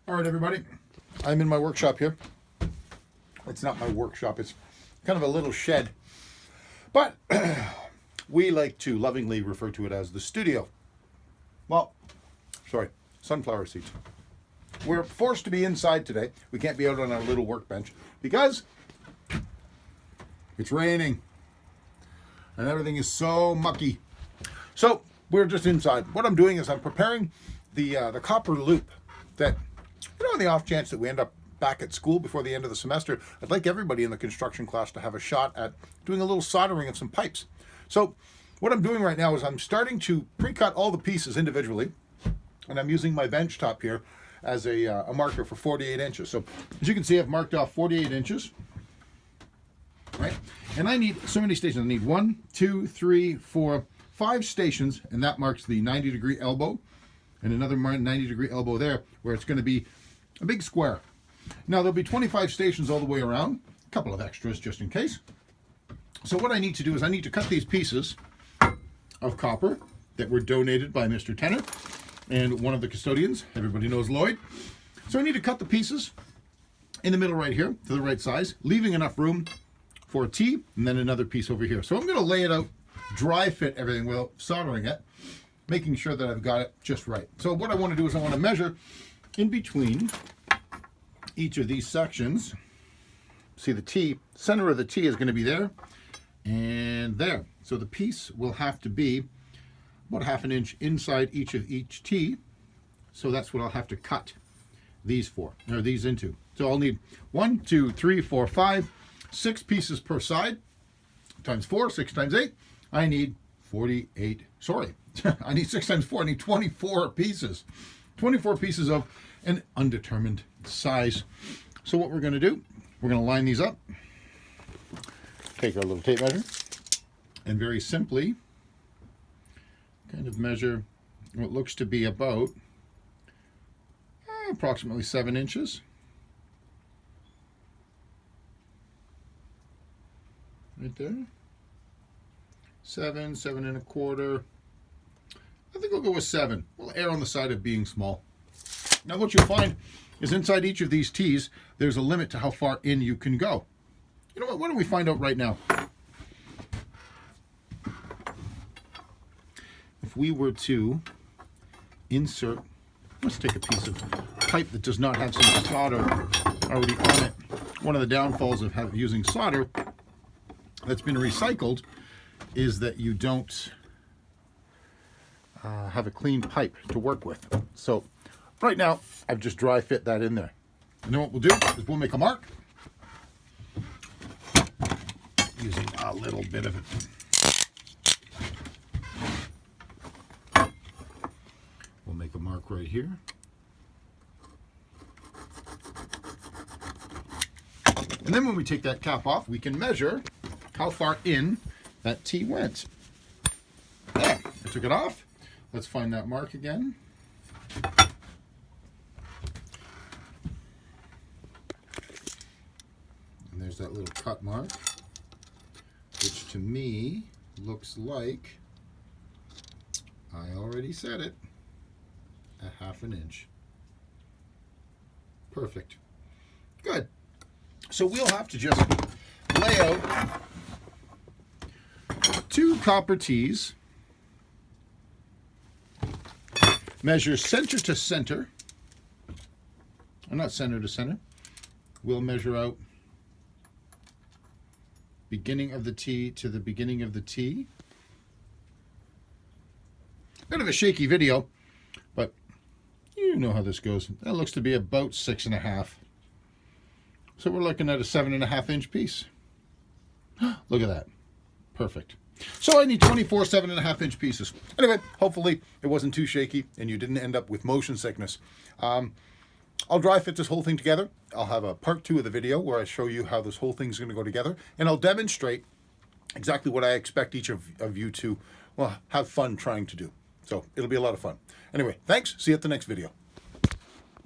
All right, everybody. I'm in my workshop here. It's not my workshop. It's kind of a little shed. But we like to lovingly refer to it as the studio. Well, sorry, sunflower seeds. We're forced to be inside today. We can't be out on our little workbench because it's raining and everything is so mucky. So we're just inside. What I'm doing is I'm preparing the copper loop that, on the off chance that we end up back at school before the end of the semester, I'd like everybody in the construction class to have a shot at doing a little soldering of some pipes. So what I'm doing right now is I'm starting to pre-cut all the pieces individually, and I'm using my bench top here as a marker for 48 inches. So as you can see, I've marked off 48 inches, right? And I need so many stations. I need 1, 2, 3, 4, 5 stations, and that marks the 90-degree elbow, and another 90-degree elbow there, where it's going to be a big square. Now there'll be 25 stations all the way around, a couple of extras just in case. So what I need to do is I need to cut these pieces of copper that were donated by Mr. Tenner and one of the custodians. Everybody knows Lloyd. So I need to cut the pieces in the middle right here to the right size, leaving enough room for a T and then another piece over here. So I'm going to lay it out, dry fit everything without soldering it, making sure that I've got it just right. So what I want to do is I want to measure in between each of these sections. See, the T, center of the T is going to be there and there. So the piece will have to be about ½ inch inside each of each T. So that's what I'll have to cut these for, or these into. So I'll need 1, 2, 3, 4, 5, 6 pieces per side, times 4, 6 times 8. I need 48, sorry, I need 6 times 4, I need 24 pieces. 24 pieces of an undetermined size. So what we're going to do, we're going to line these up, take our little tape measure, and very simply kind of measure what looks to be about approximately 7 inches. Right there. 7, 7 and a quarter. I think we'll go with 7. We'll err on the side of being small. Now what you'll find is inside each of these T's, there's a limit to how far in you can go. You know what, why don't we find out right now? If we were to insert, let's take a piece of pipe that does not have some solder already on it. One of the downfalls of using solder that's been recycled is that you don't have a clean pipe to work with. So right now, I've just dry fit that in there. You know what we'll do is we'll make a mark using a little bit of it. We'll make a mark right here. And then when we take that cap off, we can measure how far in that T went. There, I took it off. Let's find that mark again. And there's that little cut mark, which to me looks like, I already said it, a ½ inch. Perfect. Good. So we'll have to just lay out 2 copper T's, measure center to center, or not center to center. We'll measure out beginning of the T to the beginning of the T. Bit of a shaky video, but you know how this goes. That looks to be about 6.5. So we're looking at a 7.5 inch piece. Look at that. Perfect. So I need 24 7.5 inch pieces. Anyway, hopefully it wasn't too shaky and you didn't end up with motion sickness. I'll dry fit this whole thing together. I'll have a part 2 of the video where I show you how this whole thing's going to go together, and I'll demonstrate exactly what I expect each of you to, well, have fun trying to do. So it'll be a lot of fun. Anyway, thanks. See you at the next video.